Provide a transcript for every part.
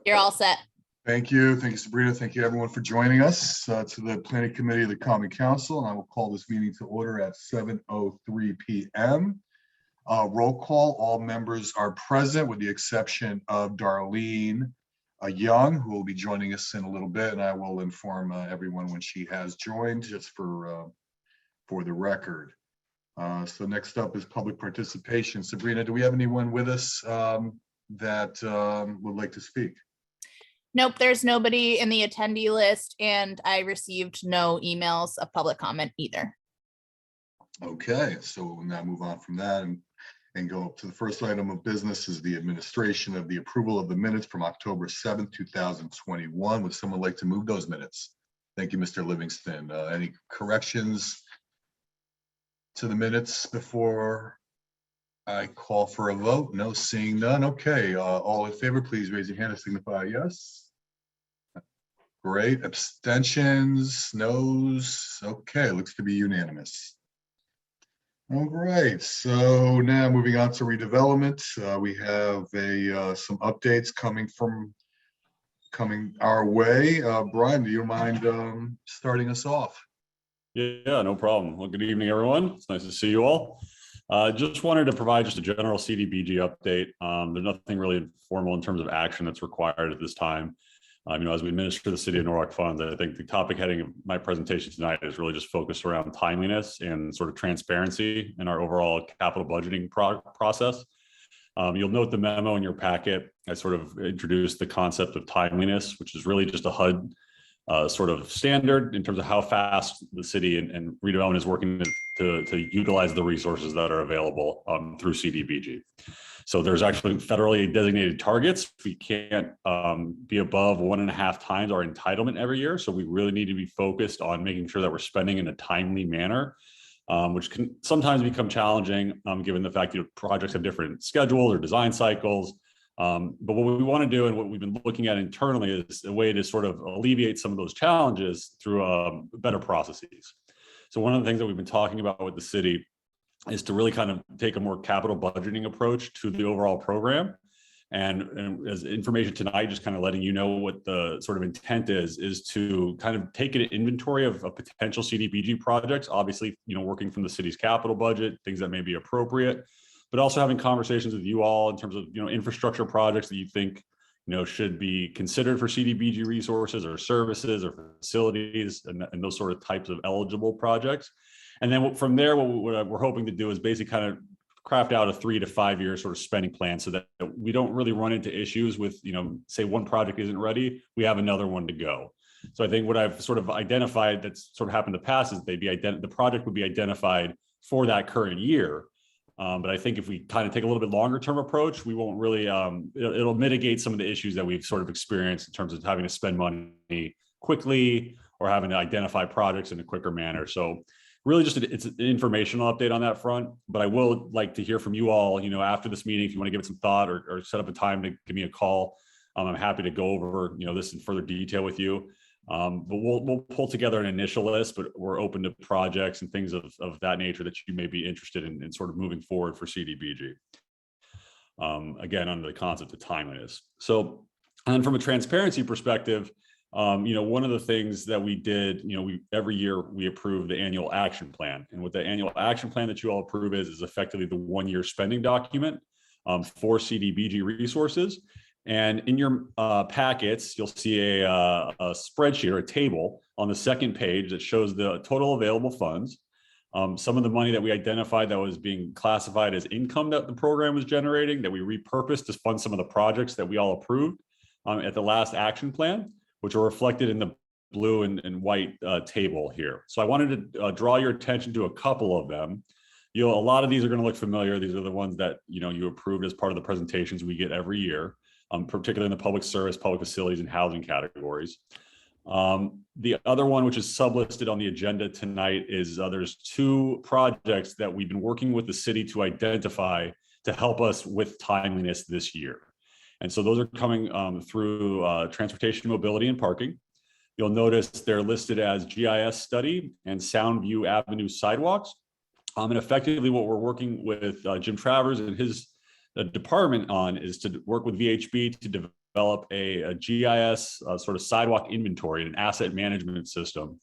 You're all set. Thank you. Thank you, Sabrina. Thank you, everyone, for joining us to the Planning Committee of the Common Council. And I will call this meeting to order at 7:03 p.m. Roll call. All members are present with the exception of Darlene Young, who will be joining us in a little bit. And I will inform everyone when she has joined, just for the record. So next up is public participation. Sabrina, do we have anyone with us that would like to speak? Nope, there's nobody in the attendee list, and I received no emails of public comment either. Okay, so we'll now move on from that and go up to the first item of business is the administration of the approval of the minutes from October 7th, 2021. Would someone like to move those minutes? Thank you, Mr. Livingston. Any corrections to the minutes before I call for a vote? No, seeing none. Okay, all in favor, please raise your hand and signify yes. Great. Abstentions, noes. Okay, looks to be unanimous. All right, so now moving on to redevelopment. We have some updates coming our way. Brian, do you mind starting us off? Yeah, no problem. Well, good evening, everyone. It's nice to see you all. Just wanted to provide just a general Cdbg update. There's nothing really formal in terms of action that's required at this time. As we administer the City of Norwalk funds, I think the topic heading of my presentation tonight is really just focused around timeliness and sort of transparency in our overall capital budgeting process. You'll note the memo in your packet. I sort of introduced the concept of timeliness, which is really just a HUD sort of standard in terms of how fast the city and redevelopment is working to utilize the resources that are available through Cdbg. So there's actually federally designated targets. We can't be above 1.5 times our entitlement every year. So we really need to be focused on making sure that we're spending in a timely manner, which can sometimes become challenging given the fact that projects have different schedules or design cycles. But what we want to do and what we've been looking at internally is a way to sort of alleviate some of those challenges through better processes. So one of the things that we've been talking about with the city is to really kind of take a more capital budgeting approach to the overall program. And as information tonight, just kind of letting you know what the sort of intent is to kind of take an inventory of potential Cdbg projects, obviously, working from the city's capital budget, things that may be appropriate, but also having conversations with you all in terms of, infrastructure projects that you think, should be considered for Cdbg resources or services or facilities and those sort of types of eligible projects. And then from there, what we're hoping to do is basically kind of craft out a 3 to 5 year sort of spending plan so that we don't really run into issues with, say one project isn't ready, we have another one to go. So I think what I've sort of identified that's sort of happened in the past is the project would be identified for that current year. But I think if we kind of take a little bit longer term approach, we won't really, it'll mitigate some of the issues that we've sort of experienced in terms of having to spend money quickly or having to identify projects in a quicker manner. So really just it's an informational update on that front, but I will like to hear from you all, after this meeting, if you want to give it some thought or set up a time to give me a call. I'm happy to go over, this in further detail with you. But we'll pull together an initial list, but we're open to projects and things of that nature that you may be interested in sort of moving forward for Cdbg. Again, under the concept of timeliness. So, and from a transparency perspective, one of the things that we did, every year we approve the annual action plan. And what the annual action plan that you all approve is effectively the 1-year spending document for Cdbg resources. And in your packets, you'll see a spreadsheet or a table on the second page that shows the total available funds, some of the money that we identified that was being classified as income that the program was generating, that we repurposed to fund some of the projects that we all approved at the last action plan, which are reflected in the blue and white table here. So I wanted to draw your attention to a couple of them. A lot of these are going to look familiar. These are the ones that you approved as part of the presentations we get every year. Particularly in the public service, public facilities, and housing categories. The other one, which is sublisted on the agenda tonight, is there's 2 projects that we've been working with the city to identify to help us with timeliness this year. And so those are coming through transportation, mobility, and parking. You'll notice they're listed as GIS study and Soundview Avenue sidewalks. And effectively what we're working with Jim Travers and his the department on is to work with VHB to develop a GIS sort of sidewalk inventory and asset management system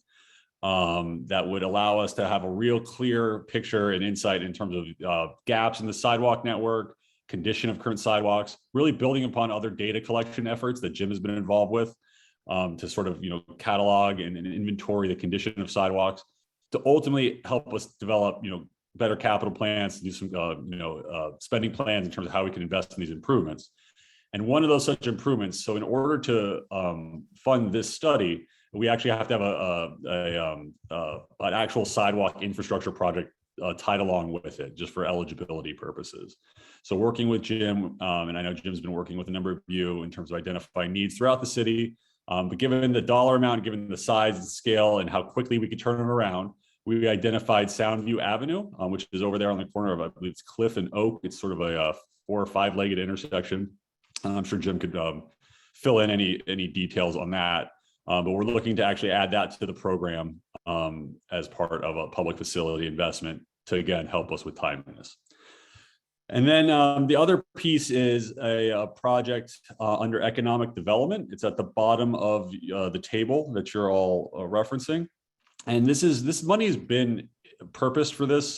that would allow us to have a real clear picture and insight in terms of gaps in the sidewalk network, condition of current sidewalks, really building upon other data collection efforts that Jim has been involved with to sort of, catalog and inventory the condition of sidewalks to ultimately help us develop, better capital plans, do some, spending plans in terms of how we can invest in these improvements. And one of those such improvements, so in order to fund this study, we actually have to have an actual sidewalk infrastructure project tied along with it, just for eligibility purposes. So working with Jim, and I know Jim's been working with a number of you in terms of identifying needs throughout the city, but given the dollar amount, given the size and scale and how quickly we could turn it around, we identified Soundview Avenue, which is over there on the corner of, I believe it's Cliff and Oak. It's sort of a 4 or 5-legged intersection. And I'm sure Jim could fill in any details on that. But we're looking to actually add that to the program as part of a public facility investment to, again, help us with timeliness. And then the other piece is a project under economic development. It's at the bottom of the table that you're all referencing. And this money has been purposed for this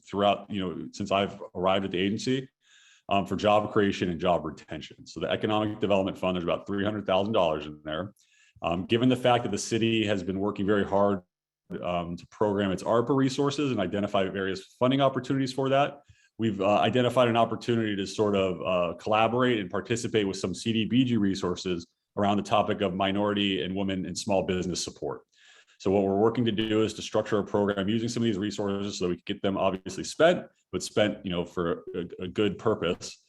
throughout, since I've arrived at the agency for job creation and job retention. So the economic development fund, there's about $300,000 in there. Given the fact that the city has been working very hard to program its ARPA resources and identify various funding opportunities for that, we've identified an opportunity to sort of collaborate and participate with some Cdbg resources around the topic of minority and women and small business support. So what we're working to do is to structure a program using some of these resources so we can get them obviously spent, but spent for a good purpose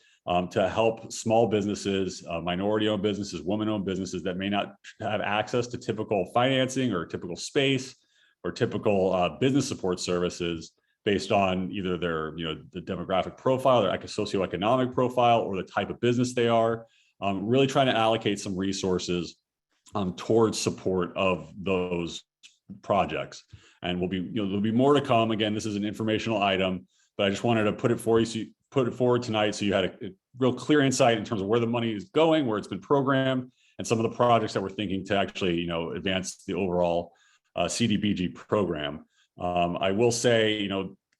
to help small businesses, minority-owned businesses, women-owned businesses that may not have access to typical financing or typical space or typical business support services based on either their, the demographic profile, their socioeconomic profile, or the type of business they are. Really trying to allocate some resources towards support of those projects. And there'll be more to come. Again, this is an informational item, but I just wanted to put it forward tonight so you had a real clear insight in terms of where the money is going, where it's been programmed, and some of the projects that we're thinking to actually, advance the overall Cdbg program. I will say,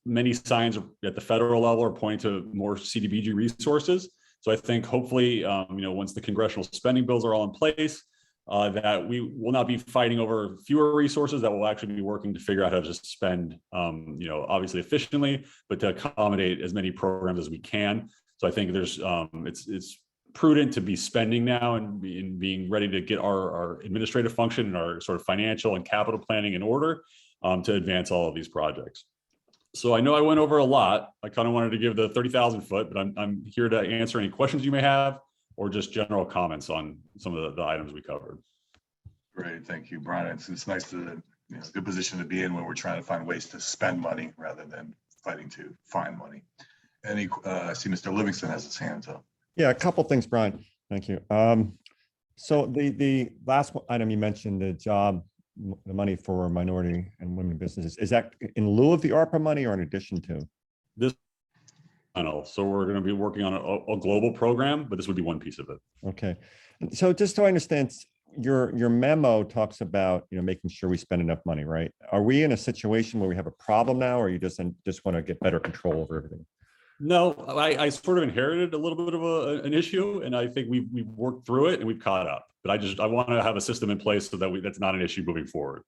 many signs at the federal level are pointing to more Cdbg resources. So I think hopefully, once the congressional spending bills are all in place, that we will not be fighting over fewer resources, that we'll actually be working to figure out how to just spend, obviously efficiently, but to accommodate as many programs as we can. So I think there's, it's prudent to be spending now and being ready to get our administrative function and our sort of financial and capital planning in order to advance all of these projects. So I know I went over a lot. I kind of wanted to give the 30,000 foot, but I'm here to answer any questions you may have or just general comments on some of the items we covered. Great, thank you, Brian. It's nice to, it's a good position to be in when we're trying to find ways to spend money rather than fighting to find money. I see Mr. Livingston has his hands up. Yeah, a couple things, Brian. Thank you. So the last item you mentioned, the money for minority and women businesses, is that in lieu of the ARPA money or in addition to? This, so we're going to be working on a global program, but this would be one piece of it. Okay. So just so I understand, your memo talks about, making sure we spend enough money, right? Are we in a situation where we have a problem now, or you just want to get better control over everything? No, I sort of inherited a little bit of an issue, and I think we've worked through it and we've caught up. But I want to have a system in place so that that's not an issue moving forward.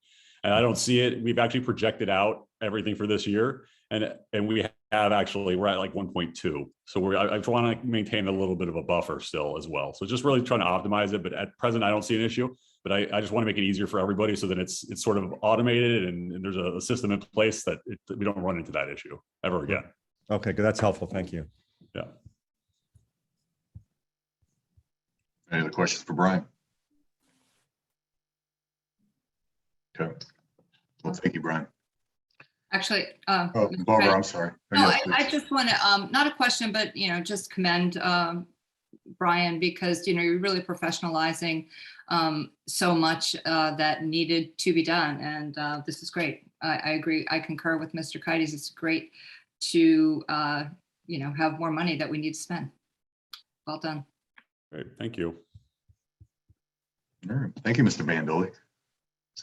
And I don't see it. We've actually projected out everything for this year, and we have actually, we're at like 1.2. So I want to maintain a little bit of a buffer still as well. So just really trying to optimize it. But at present, I don't see an issue. But I just want to make it easier for everybody so that it's sort of automated and there's a system in place that we don't run into that issue ever again. Okay, good. That's helpful. Thank you. Yeah. Any other questions for Brian? Okay. Well, thank you, Brian. Actually, Barbara, I'm sorry. No, I just want to, not a question, but, just commend Brian, because, you're really professionalizing so much that needed to be done. And this is great. I agree. I concur with Mr. Kites. It's great to, have more money that we need to spend. Well done. Great, thank you. All right. Thank you, Mr. Bandoli.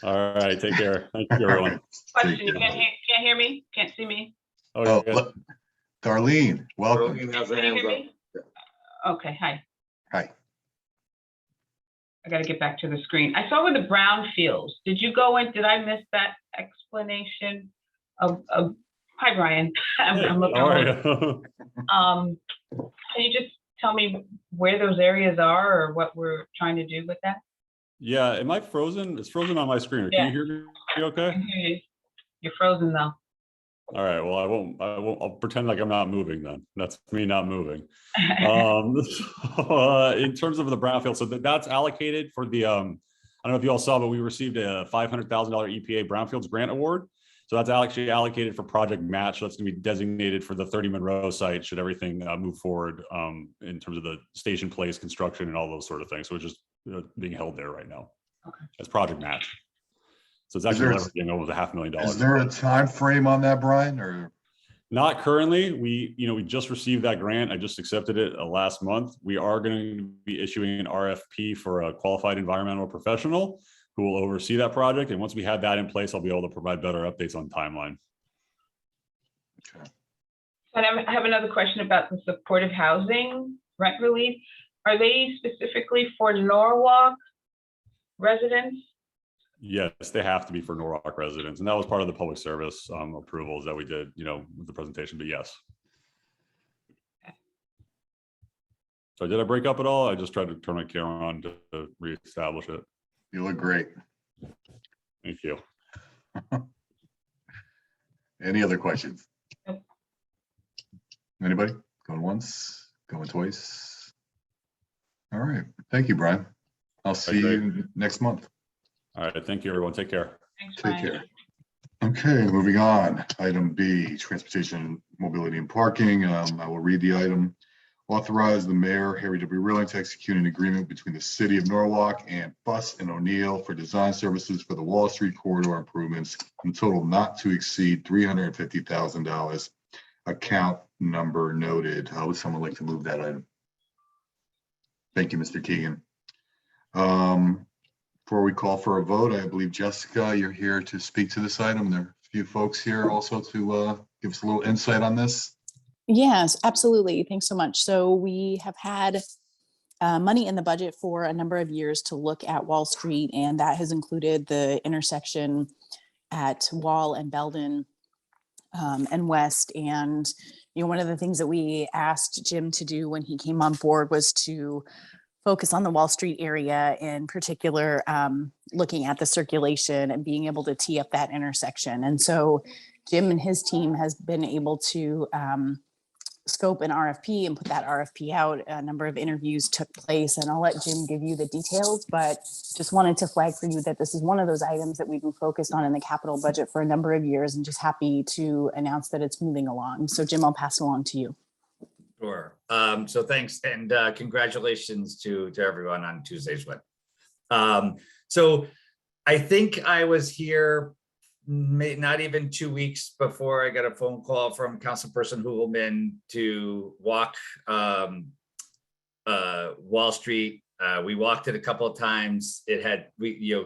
All right, take care. Thank you, everyone. Question, Take you care. can't hear me? Can't see me? Oh, yeah. look, Darlene, welcome. Darlene has her Can you hands hear up. me? Okay, hi. Hi. I gotta get back to the screen. I saw with the Brownfields, did you go in, did I miss that explanation of, hi, Brian. I'm looking All around. right. Can you just tell me where those areas are or what we're trying to do with that? Yeah, am I frozen? It's frozen on my screen. Can Yeah. you hear me I okay? can hear you. You're frozen though. All right, well, I'll pretend like I'm not moving then. That's me not moving. In terms of the brownfield, so that's allocated for the, I don't know if you all saw, but we received a $500,000 EPA Brownfields grant award. So that's actually allocated for Project Match. So that's gonna be designated for the 30 Monroe site, should everything move forward in terms of the station place construction and all those sort of things. So it's just being held there right now. Okay. As Project Match. So it's Is actually there- leveraging over the $500,000. Is there a time frame on that, Brian, or? Not currently. We just received that grant. I just accepted it last month. We are going to be issuing an RFP for a qualified environmental professional who will oversee that project. And once we have that in place, I'll be able to provide better updates on timeline. Okay. And I have another question about the supportive housing rent relief. Are they specifically for Norwalk residents? Yes, they have to be for Norwalk residents. And that was part of the public service approvals that we did, with the presentation, but yes. So did I break up at all? I just tried to turn my camera on to reestablish it. You look great. Thank you. Any other questions? Nope. Anybody? Going once, going twice? All right. Thank you, Brian. I'll see great. you next month. All right. Thank you, everyone. Take care. Thanks, Take Brian. care. Okay, moving on. Item B, transportation, mobility and parking. I will read the item. Authorize the mayor, Harry W. Rilling, to execute an agreement between the city of Norwalk and Fuss and O'Neill for design services for the Wall Street corridor improvements in total not to exceed $350,000. Account number noted. How would someone like to move that item? Thank you, Mr. Keegan. Before we call for a vote, I believe, Jessica, you're here to speak to this item. There are a few folks here also to give us a little insight on this. Yes, absolutely. Thanks so much. So we have had money in the budget for a number of years to look at Wall Street, and that has included the intersection at Wall and Belden and West. And, one of the things that we asked Jim to do when he came on board was to focus on the Wall Street area, in particular, looking at the circulation and being able to tee up that intersection. And so Jim and his team has been able to scope an RFP and put that RFP out. A number of interviews took place, and I'll let Jim give you the details, but just wanted to flag for you that this is one of those items that we've been focused on in the capital budget for a number of years, and just happy to announce that it's moving along. So Jim, I'll pass it along to you. Sure. So thanks and congratulations to everyone on Tuesday's win. So I think I was here not even 2 weeks before I got a phone call from Councilperson Hoogelman to walk Wall Street. We walked it a couple of times. We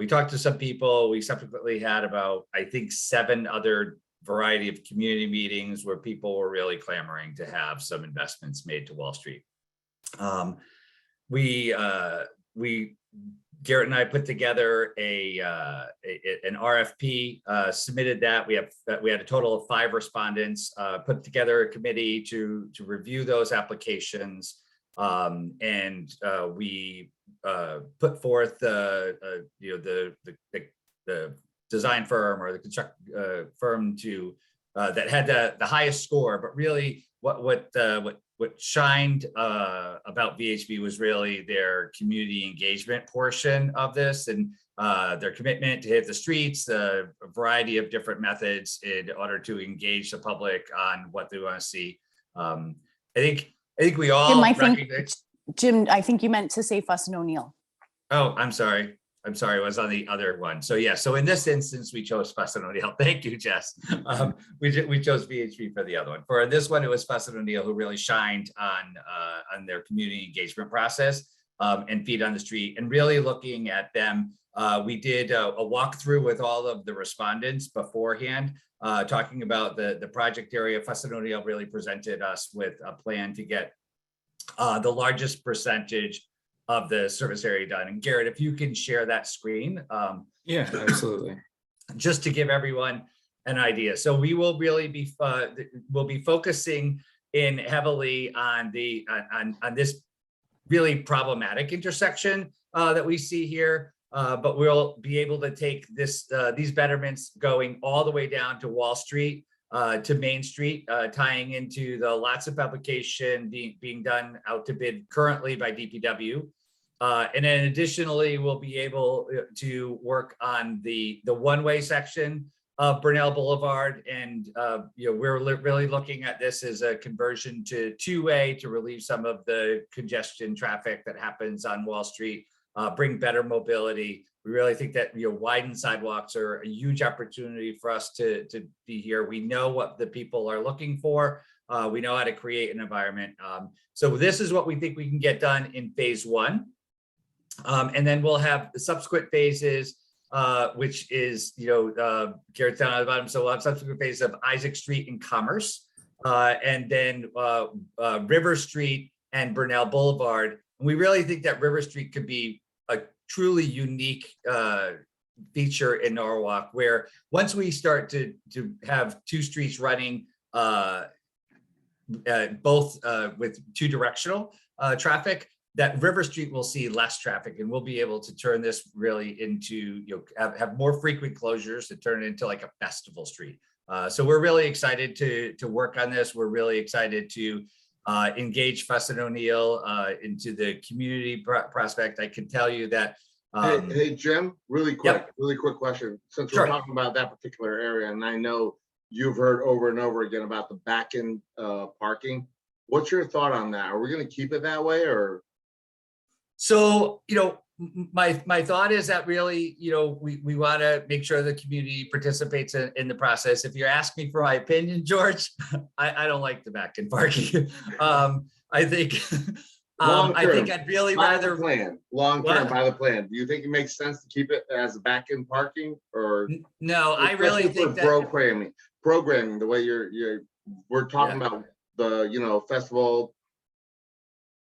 talked to some people. We subsequently had about, I think, 7 other variety of community meetings where people were really clamoring to have some investments made to Wall Street. Garrett and I put together an RFP, submitted that. We had a total of 5 respondents, put together a committee to review those applications, and we put forth the design firm or the construct firm to that had the highest score. But really, what shined about VHB was really their community engagement portion of this, and their commitment to hit the streets, a variety of different methods in order to engage the public on what they want to see. I think we all Jim, I think you meant to say Fuss and O'Neill. Oh, I'm sorry. I'm sorry, it was on the other one. So yeah, so in this instance, we chose Fuss and O'Neill. Thank you, Jess. We chose VHB for the other one. For this one, it was Fuss and O'Neill who really shined on their community engagement process and feet on the street. And really looking at them, we did a walkthrough with all of the respondents beforehand, talking about the project area. Fuss and O'Neill really presented us with a plan to get the largest percentage of the service area done. And Garrett, if you can share that screen. Yeah, absolutely. Just to give everyone an idea. So we will really be, we'll be focusing in heavily on this really problematic intersection that we see here. But we'll be able to take these betterments going all the way down to Wall Street, to Main Street, tying into the lots of application being done out to bid currently by DPW. And then additionally, we'll be able to work on the one-way section of Burnell Boulevard. And we're really looking at this as a conversion to two-way to relieve some of the congestion traffic that happens on Wall Street, bring better mobility. We really think that widened sidewalks are a huge opportunity for us to be here. We know what the people are looking for. We know how to create an environment. So this is what we think we can get done in phase one. And then we'll have the subsequent phases, which is, Garrett's down at the bottom. So we'll have subsequent phases of Isaac Street and Commerce, and then River Street and Burnell Boulevard. And we really think that River Street could be a truly unique feature in Norwalk, where once we start to have two streets running, both with two directional traffic, that River Street will see less traffic, and we'll be able to turn this really into, have more frequent closures to turn it into like a festival street. So we're really excited to work on this. We're really excited to engage Fuss and O'Neill into the community prospect. I can tell you that. Hey, Jim, really quick question. Since Sure. we're talking about that particular area, and I know you've heard over and over again about the back end parking, what's your thought on that? Are we going to keep it that way, or? So, my thought is that really, we want to make sure the community participates in the process. If you ask me for my opinion, George, I don't like the back end parking. I think I'd really rather long term by the plan. Do you think it makes sense to keep it as back end parking, or? No, I really think that programming the way we're talking about the festival.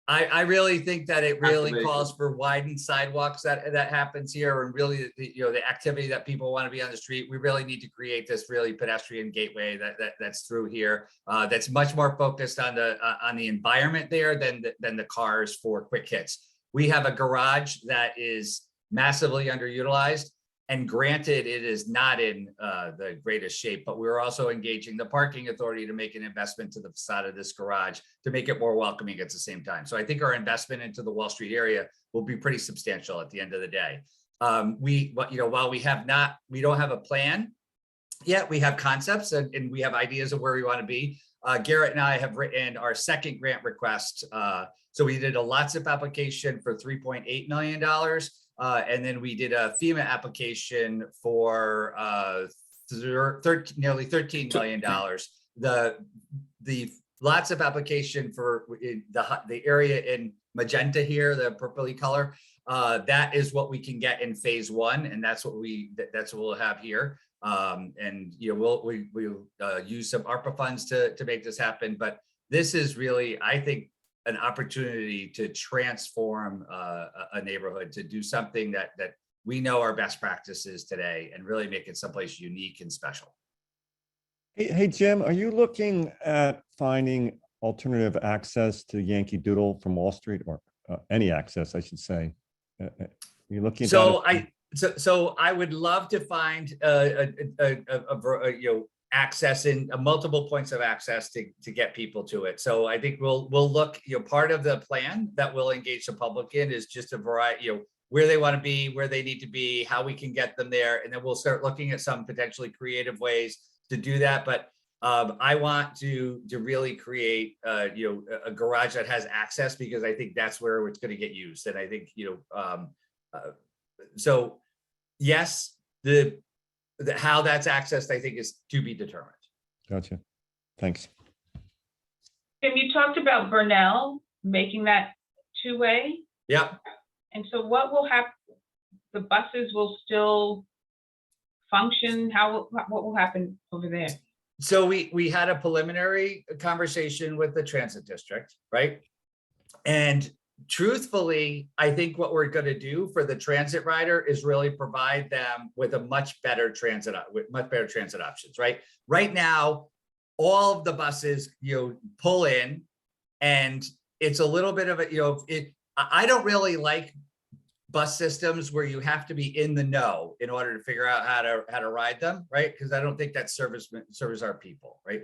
I really think that it really calls for widened sidewalks that happens here, and really the activity that people want to be on the street. We really need to create this really pedestrian gateway that's through here, that's much more focused on the environment there than the cars for quick hits. We have a garage that is massively underutilized, and granted, it is not in the greatest shape, but we're also engaging the parking authority to make an investment to the facade of this garage to make it more welcoming at the same time. So I think our investment into the Wall Street area will be pretty substantial at the end of the day. While we don't have a plan yet, we have concepts and we have ideas of where we want to be. Garrett and I have written our second grant request. So we did a LOTSIP application for $3.8 million. And then we did a FEMA application for nearly $13 million. The LOTSIP application for the area in magenta here, the purpley color, that is what we can get in phase one, and that's what we'll have here. And we'll use some ARPA funds to make this happen. But this is really, I think, an opportunity to transform a neighborhood, to do something that we know our best practices today, and really make it someplace unique and special. Hey, Jim, are you looking at finding alternative access to Yankee Doodle from Wall Street, or any access, I should say? Are you looking at that? So I would love to find access in multiple points of access to get people to it. So I think we'll look, part of the plan that we'll engage the public in is just a variety, where they want to be, where they need to be, how we can get them there. And then we'll start looking at some potentially creative ways to do that. But I want to really create, a garage that has access, because I think that's where it's going to get used. And I think, So yes, the how that's accessed, I think, is to be determined. Gotcha. Thanks. Tim, you talked about Burnell making that two-way. Yep. And so what will happen? The buses will still function? What will happen over there? So we had a preliminary conversation with the transit district, right? And truthfully, I think what we're going to do for the transit rider is really provide them with a much better transit options, right? Right now, all of the buses, pull in, and it's a little bit of a, I don't really like bus systems where you have to be in the know in order to figure out how to ride them, right? Because I don't think that serves our people, right?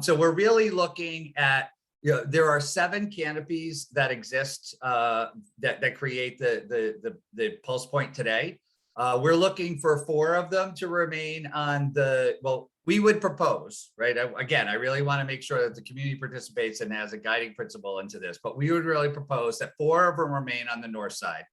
So we're really looking at, there are 7 canopies that exist that create the pulse point today. We're looking for 4 of them to remain on we would propose, right? Again, I really want to make sure that the community participates and has a guiding principle into this, but we would really propose that 4 of them remain on the north side.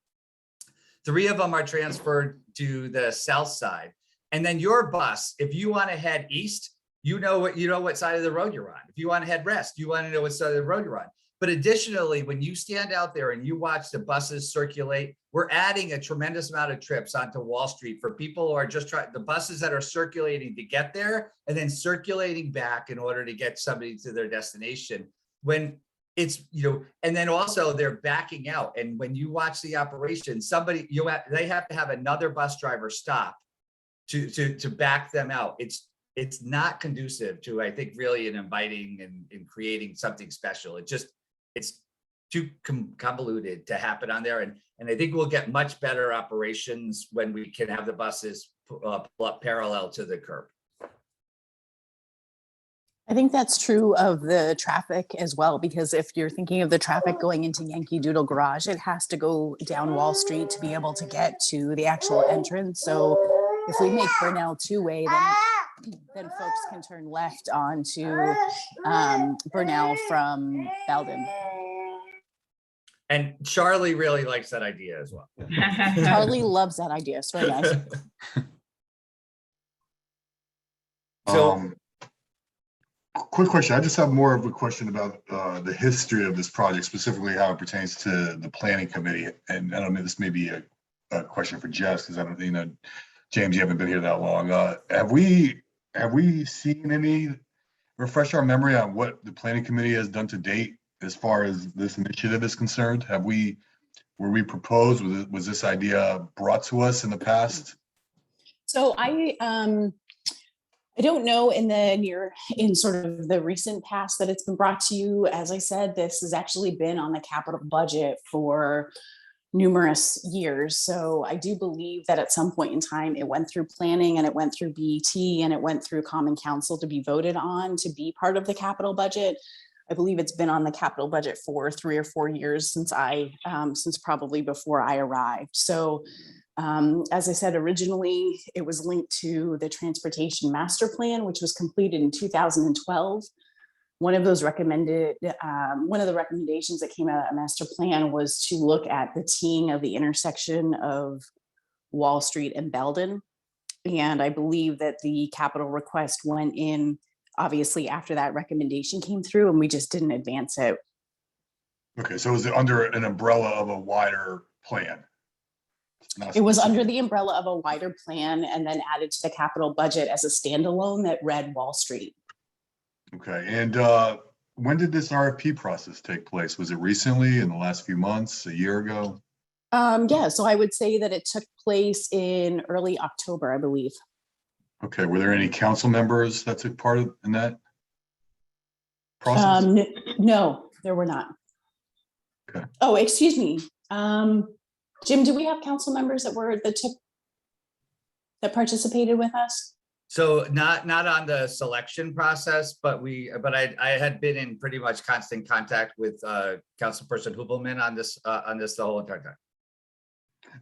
3 of them are transferred to the south side. And then your bus, if you want to head east, you know what side of the road you're on. If you want to head west, you want to know what side of the road you're on. But additionally, when you stand out there and you watch the buses circulate, we're adding a tremendous amount of trips onto Wall Street for people who are just the buses that are circulating to get there and then circulating back in order to get somebody to their destination. When it's, and then also they're backing out. And when you watch the operation, they have to have another bus driver stop to back them out. It's not conducive to, I think, really inviting and creating something special. It's too convoluted to happen on there. And I think we'll get much better operations when we can have the buses pull up parallel to the curb. I think that's true of the traffic as well, because if you're thinking of the traffic going into Yankee Doodle Garage, it has to go down Wall Street to be able to get to the actual entrance. So if we make Burnell two-way, then folks can turn left onto Burnell from Belden. And Charlie really likes that idea as well. Charlie loves that idea. It's very nice. So, quick question. I just have more of a question about the history of this project, specifically how it pertains to the planning committee. And I don't know, this may be a question for Jess, because I don't, James, you haven't been here that long. Have we seen any, refresh our memory on what the planning committee has done to date as far as this initiative is concerned? Were we proposed? Was this idea brought to us in the past? So I don't know in sort of the recent past that it's been brought to you. As I said, this has actually been on the capital budget for numerous years. So I do believe that at some point in time, it went through planning and it went through BET and it went through Common Council to be voted on to be part of the capital budget. I believe it's been on the capital budget for 3 or 4 years since probably before I arrived. So as I said, originally it was linked to the Transportation Master Plan, which was completed in 2012. One of the recommendations that came out of that master plan was to look at the teeing of the intersection of Wall Street and Belden. And I believe that the capital request went in, obviously, after that recommendation came through, and we just didn't advance it. Okay, so is it under an umbrella of a wider plan? It was under the umbrella of a wider plan and then added to the capital budget as a standalone that read Wall Street. Okay, and when did this RFP process take place? Was it recently, in the last few months, a year ago? Yeah, so I would say that it took place in early October, I believe. Okay, were there any council members that took part in that process? No, there were not. Okay. Oh, excuse me. Jim, do we have council members that participated with us? So not on the selection process, but I had been in pretty much constant contact with Councilperson Hubelman on this the whole entire time.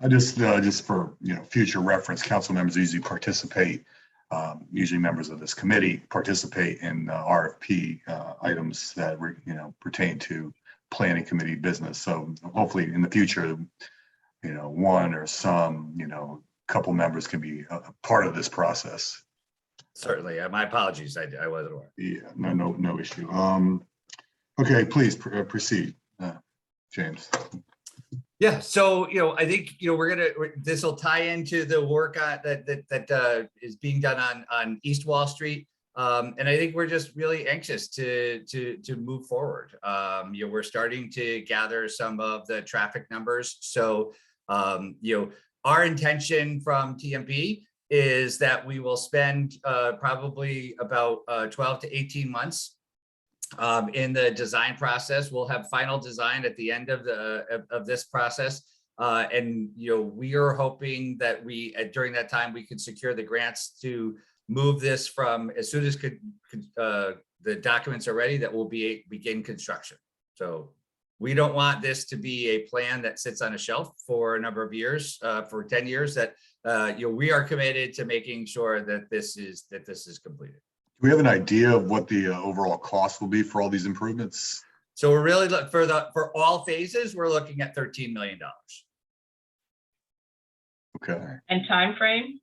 I just for future reference, council members usually participate. Usually members of this committee participate in RFP items that pertain to planning committee business. So hopefully in the future, one or some, couple members can be a part of this process. Certainly. My apologies. I wasn't aware. Yeah, no issue. Okay, please proceed, James. Yeah, so I think this will tie into the work that is being done on East Wall Street, and I think we're just really anxious to move forward. We're starting to gather some of the traffic numbers. So our intention from TMP is that we will spend probably about 12 to 18 months in the design process. We'll have final design at the end of this process. And we are hoping that during that time, we could secure the grants to move this from as soon as the documents are ready, that will begin construction. So we don't want this to be a plan that sits on a shelf for a number of years, for 10 years, that we are committed to making sure that this is completed. Do we have an idea of what the overall cost will be for all these improvements? So we're really for all phases, we're looking at $13 million. Okay. And time frame?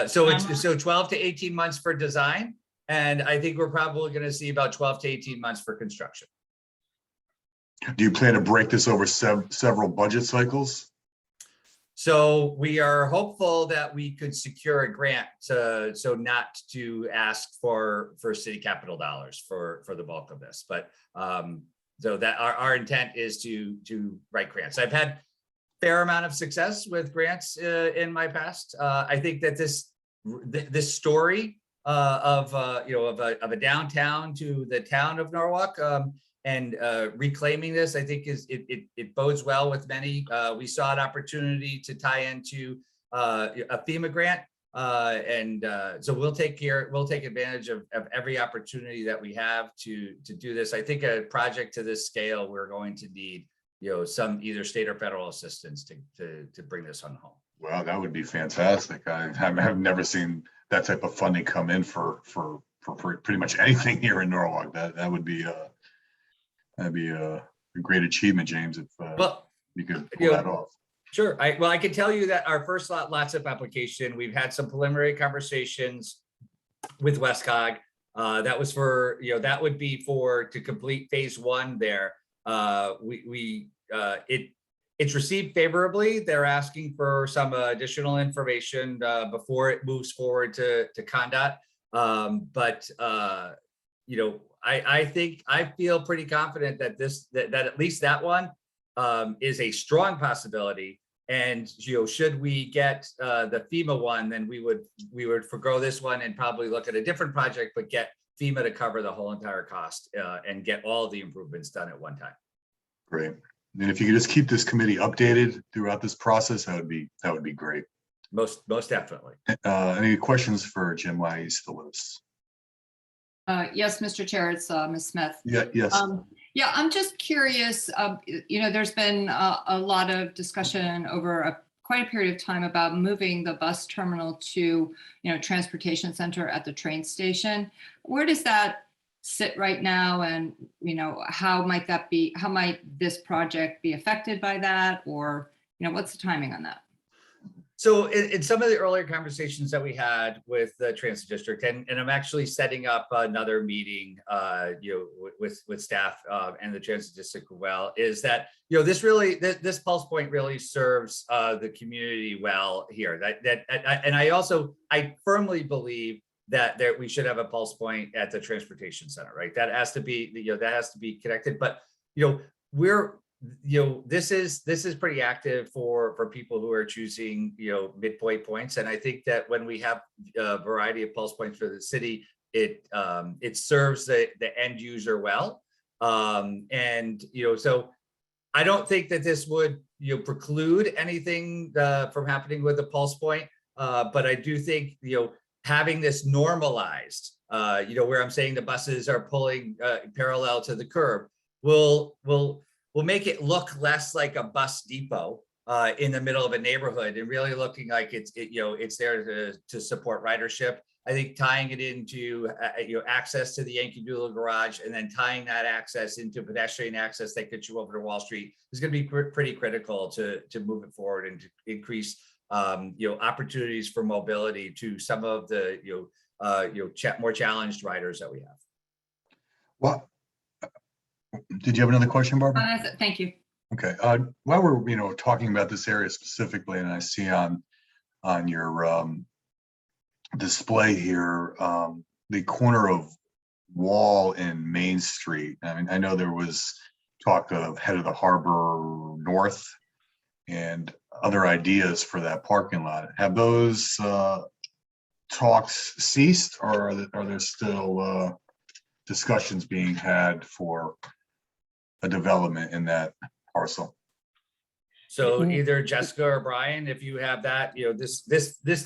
So it's 12 to 18 months for design, and I think we're probably going to see about 12 to 18 months for construction. Do you plan to break this over several budget cycles? So we are hopeful that we could secure a grant so not to ask for city capital dollars for the bulk of this, but so that our intent is to write grants. I've had fair amount of success with grants in my past. I think that this story of a downtown to the town of Norwalk and reclaiming this, I think it bodes well with many. We saw an opportunity to tie into a FEMA grant, and so we'll take advantage of every opportunity that we have to do this. I think a project to this scale, we're going to need some either state or federal assistance to bring this on home. Wow, that would be fantastic. I have never seen that type of funding come in for pretty much anything here in Norwalk. That would be that'd be a great achievement, James, if you could pull that off. Sure. I can tell you that our first lots of application, we've had some preliminary conversations with Westcog. That was for, that would be to complete phase one there. It's received favorably. They're asking for some additional information before it moves forward to CONDOT. I feel pretty confident that that at least that one is a strong possibility. And should we get the FEMA one, then we would forgo this one and probably look at a different project, but get FEMA to cover the whole entire cost and get all of the improvements done at one time. Great. And if you could just keep this committee updated throughout this process, that would be great. Most definitely. Any questions for Jim while he's still with us? Yes, Mr. Chair, it's Ms. Smith. Yeah, yes. Yeah, I'm just curious, there's been a lot of discussion over quite a period of time about moving the bus terminal to, transportation center at the train station. Where does that sit right now? And, how might this project be affected by that? Or, what's the timing on that? So in some of the earlier conversations that we had with the transit district, and I'm actually setting up another meeting, with staff and the transit district as well, is that this pulse point really serves the community well here. I firmly believe that we should have a pulse point at the transportation center, right? That has to be connected. But this is pretty active for people who are choosing midpoint points, and I think that when we have a variety of pulse points for the city, it serves the end user well, so I don't think that this would preclude anything from happening with the pulse point, but I do think having this normalized, where I'm saying the buses are pulling parallel to the curb, will make it look less like a bus depot in the middle of a neighborhood and really looking like it's there to support ridership. I think tying it into access to the Yankee Doodle garage and then tying that access into pedestrian access that gets you over to Wall Street is going to be pretty critical to move it forward and to increase opportunities for mobility to some of the more challenged riders that we have. Well, did you have another question, Barbara? That's it. Thank you. Okay. While we're talking about this area specifically, and I see on your display here the corner of Wall and Main Street. I mean, I know there was talk of head of the harbor north and other ideas for that parking lot. Have those talks ceased, or are there still discussions being had for a development in that parcel? So either Jessica or Brian, if you have that, this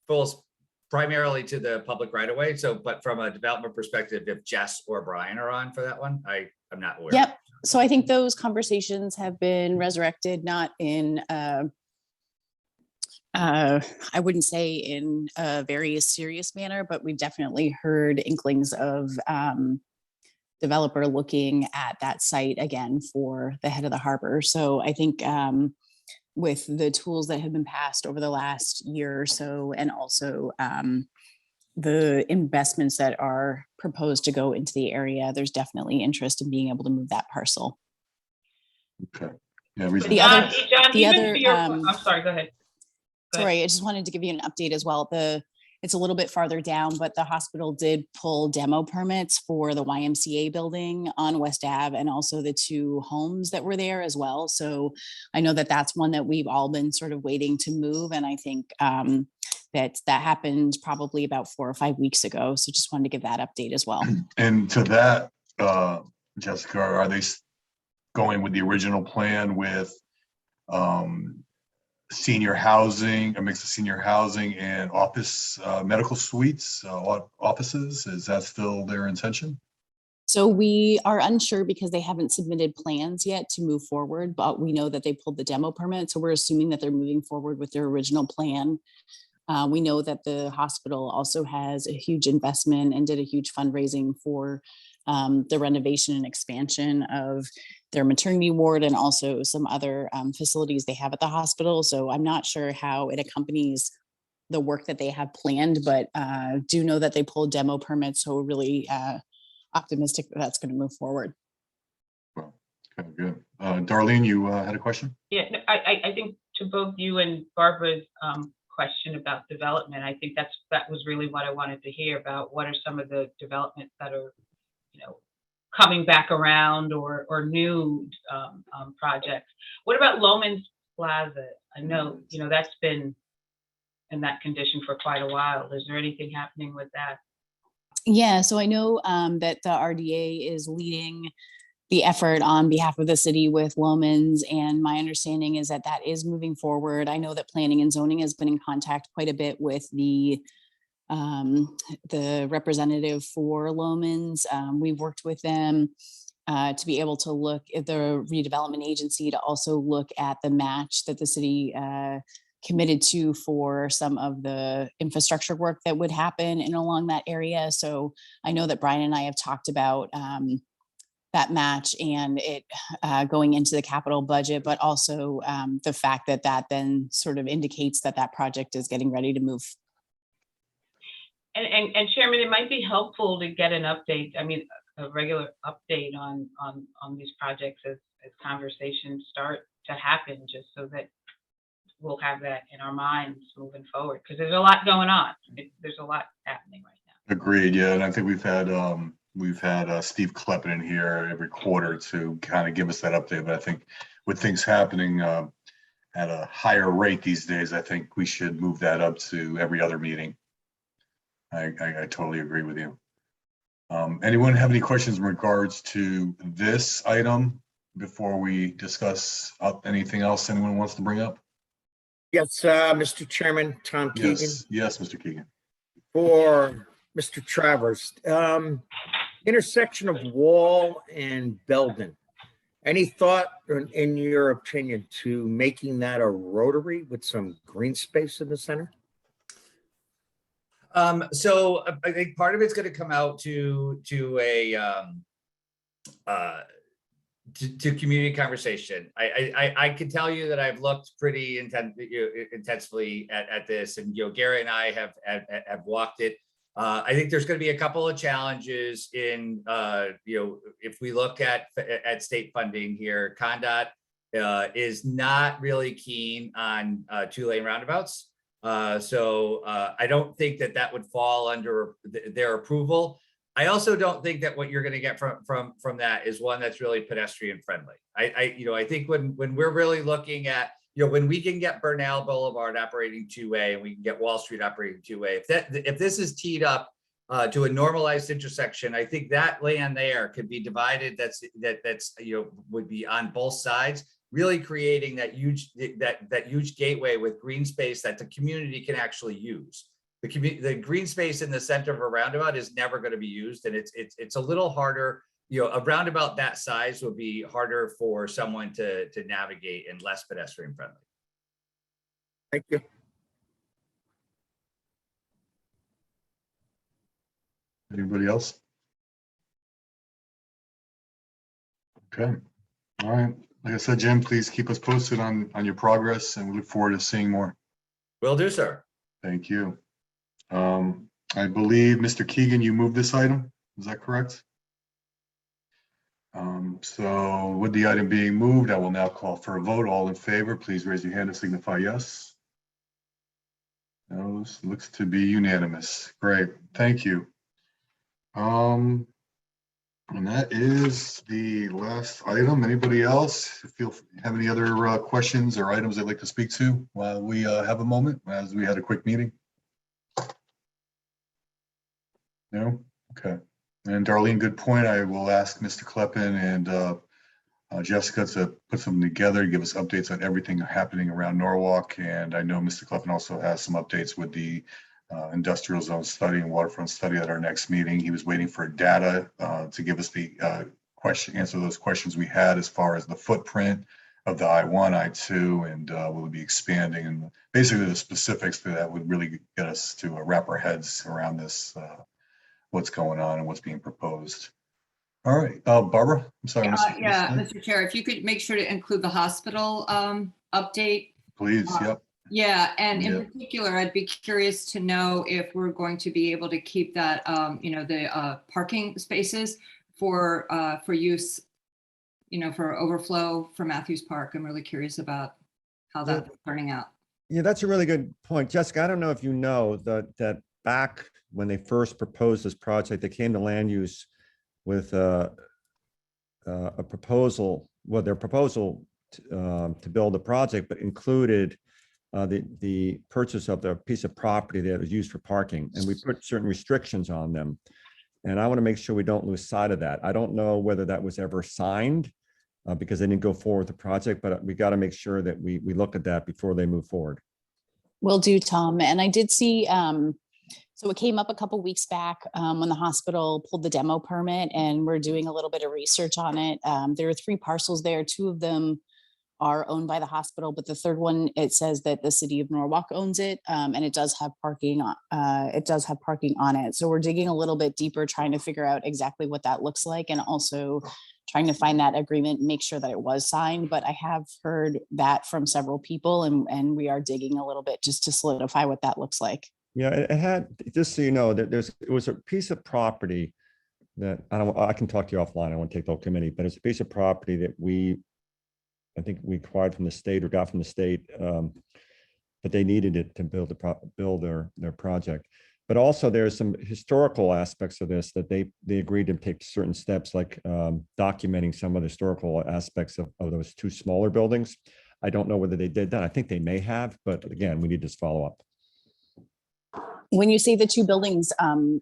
falls primarily to the public right of way. So, but from a development perspective, if Jess or Brian are on for that one, I'm not aware. Yep. So I think those conversations have been resurrected, not in, I wouldn't say in a very serious manner, but we've definitely heard inklings of developer looking at that site again for the head of the harbor. So I think with the tools that have been passed over the last year or so, and also the investments that are proposed to go into the area, there's definitely interest in being able to move that parcel. Okay. Yeah. John, even for your, I'm sorry, go ahead. Sorry, I just wanted to give you an update as well. It's a little bit farther down, but the hospital did pull demo permits for the YMCA building on West Ave and also the two homes that were there as well. So I know that that's one that we've all been sort of waiting to move. And I think that happened probably about 4 or 5 weeks ago. So just wanted to give that update as well. And to that, Jessica, are they going with the original plan with senior housing, a mix of senior housing and office, medical suites, offices? Is that still their intention? So we are unsure because they haven't submitted plans yet to move forward, but we know that they pulled the demo permit. So we're assuming that they're moving forward with their original plan. We know that the hospital also has a huge investment and did a huge fundraising for the renovation and expansion of their maternity ward and also some other facilities they have at the hospital. So I'm not sure how it accompanies the work that they have planned, but do know that they pulled demo permits. So we're really optimistic that that's going to move forward. Well, okay, good. Darlene, you had a question? Yeah, I think to both you and Barbara's question about development, I think that was really what I wanted to hear about. What are some of the developments that are, coming back around or new projects? What about Loman's Plaza? I know, that's been in that condition for quite a while. Is there anything happening with that? Yeah, so I know that the RDA is leading the effort on behalf of the city with Loman's, and my understanding is that that is moving forward. I know that planning and zoning has been in contact quite a bit with the representative for Loman's. We've worked with them to be able to look at the redevelopment agency to also look at the match that the city committed to for some of the infrastructure work that would happen in along that area. So I know that Brian and I have talked about that match and it going into the capital budget, but also the fact that that then sort of indicates that that project is getting ready to move. And Chairman, it might be helpful to get an update. I mean, a regular update on these projects as conversations start to happen, just so that we'll have that in our minds moving forward. Because there's a lot going on. There's a lot happening right now. Agreed. Yeah, and I think we've had Steve Kleppen in here every quarter to kind of give us that update. But I think with things happening at a higher rate these days, I think we should move that up to every other meeting. I totally agree with you. Anyone have any questions in regards to this item before we discuss anything else anyone wants to bring up? Yes, Mr. Chairman, Tom Keegan. Yes, Mr. Keegan. For Mr. Travers, intersection of Wall and Belden. Any thought in your opinion to making that a rotary with some green space in the center? So I think part of it's going to come out to community conversation. I can tell you that I've looked pretty intensely at this, and Gary and I have walked it. I think there's going to be a couple of challenges in if we look at state funding here. CONDOT is not really keen on 2-lane roundabouts. So I don't think that would fall under their approval. I also don't think that what you're going to get from that is one that's really pedestrian friendly. I think when we're really looking at, when we can get Bernal Boulevard operating 2-way and we can get Wall Street operating 2-way, if this is teed up to a normalized intersection, I think that land there could be divided. That's would be on both sides, really creating that huge gateway with green space that the community can actually use. The green space in the center of a roundabout is never going to be used, and it's a little harder. A roundabout that size would be harder for someone to navigate and less pedestrian friendly. Thank you. Anybody else? Okay. All right. Like I said, Jim, please keep us posted on your progress, and we look forward to seeing more. Will do, sir. Thank you. I believe, Mr. Keegan, you moved this item. Is that correct? So with the item being moved, I will now call for a vote. All in favor, please raise your hand and signify yes. Those looks to be unanimous. Great. Thank you. And that is the last item. Anybody else have any other questions or items they'd like to speak to while we have a moment, as we had a quick meeting? No? Okay. And Darlene, good point. I will ask Mr. Kleppen and Jessica to put something together, give us updates on everything happening around Norwalk. And I know Mr. Kleppen also has some updates with the industrial zone study and waterfront study at our next meeting. He was waiting for data to give us the answer those questions we had as far as the footprint of the I-1, I-2, and will be expanding, and basically the specifics that would really get us to wrap our heads around this, what's going on and what's being proposed. All right, Barbara, I'm sorry. Yeah, Mr. Chair, if you could make sure to include the hospital update. Please, yep. Yeah, and in particular, I'd be curious to know if we're going to be able to keep that, the parking spaces for use, for overflow for Matthews Park. I'm really curious about how that's turning out. Yeah, that's a really good point. Jessica, I don't know if you know that back when they first proposed this project, they came to land use with a proposal, their proposal to build a project, but included the purchase of the piece of property that was used for parking, and we put certain restrictions on them. And I want to make sure we don't lose sight of that. I don't know whether that was ever signed because they didn't go forward with the project, but we got to make sure that we look at that before they move forward. Will do, Tom. And I did see, so it came up a couple weeks back when the hospital pulled the demo permit, and we're doing a little bit of research on it. There are 3 parcels there. 2 of them are owned by the hospital, but the third one, it says that the city of Norwalk owns it, and it does have parking on it. So we're digging a little bit deeper, trying to figure out exactly what that looks like, and also trying to find that agreement, make sure that it was signed. But I have heard that from several people, and we are digging a little bit just to solidify what that looks like. Yeah, it had, just so you know, that it was a piece of property that I can talk to you offline. I don't want to take the whole committee, but it's a piece of property that I think we acquired from the state or got from the state, but they needed it to build their project. But also there's some historical aspects of this that they agreed to take certain steps, like documenting some of the historical aspects of those 2 smaller buildings. I don't know whether they did that. I think they may have, but again, we need to follow up. When you say the 2 buildings,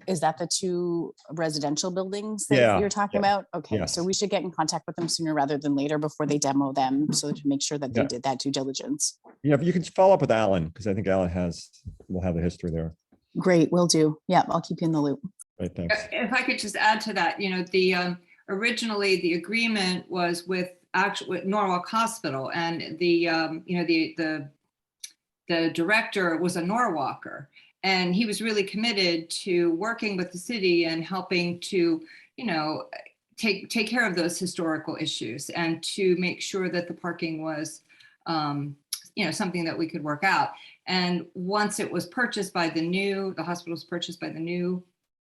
is that the 2 residential buildings that you're talking about? Okay, yes. So we should get in contact with them sooner rather than later before they demo them, so to make sure that they did that due diligence. Yeah, but you can follow up with Alan, because I think Alan will have the history there. Great, will do. Yeah, I'll keep you in the loop. Right, thanks. If I could just add to that, originally the agreement was with actually Norwalk Hospital, and the director was a Norwalker, and he was really committed to working with the city and helping to, take care of those historical issues and to make sure that the parking was, something that we could work out. And once it was purchased by the hospital was purchased by the new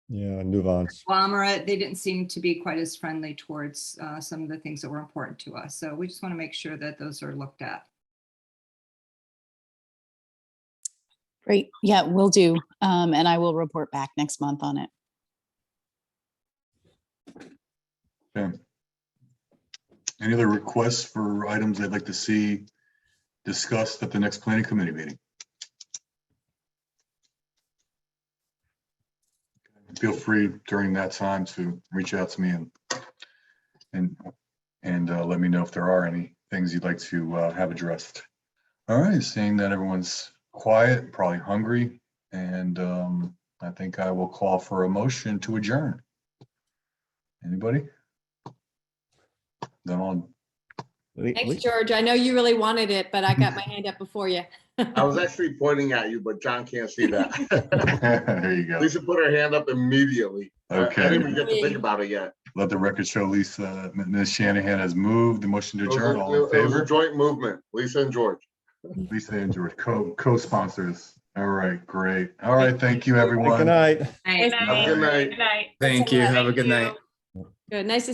Nuance. conglomerate, they didn't seem to be quite as friendly towards some of the things that were important to us. So we just want to make sure that those are looked at. Great. Yeah, will do. And I will report back next month on it. Okay. Any other requests for items they'd like to see discussed at the next planning committee meeting? Feel free during that time to reach out to me and let me know if there are any things you'd like to have addressed. All right, seeing that everyone's quiet, probably hungry, and I think I will call for a motion to adjourn. Anybody? Then on. Thanks, George. I know you really wanted it, but I got my hand up before you. I was actually pointing at you, but John can't see that. There you go. Lisa put her hand up immediately. Okay. I didn't even get to think about it yet. Let the record show Lisa, Ms. Shanahan has moved the motion to adjourn. All in It was favor? a joint movement, Lisa and George. Lisa and George, co-sponsors. All right, great. All right, thank you, everyone. Good night. Thanks. Have a good night. Good night. Thank you. Have a good you. night. Good. Nice to